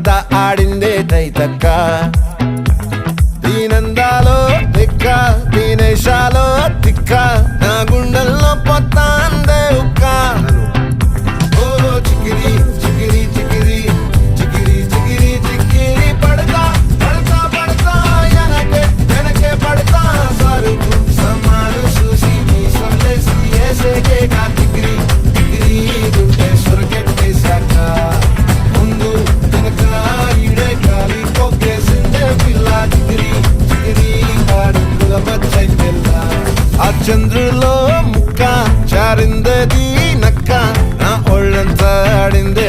అంతా ఆడిందే తైతక్క దీనందాలో తిక్క దీనేశాలో తిక్క నా గుండెల్లో పొత్తాందే ఉక్క ఓ చికిరి చికిరి చికిరి చికిరి చికిరి చికిరి పడతా పడతా పడతా వెనకే పడతా సరుకు సమాను చూసి మీ సొల్లేసి ఏసేకే కా చికిరి చికిరి దుంటే సొరకెట్టేశాక ముందు వెనక ఈడే గాలి కొక్కేసిందే పిల్ల చికిరి చికిరి అడుగుల మధ్య పిల్ల ఆ చంద్రులో ముక్క చారిందే నక్క నా ఒళ్ళంతా ఆడిందే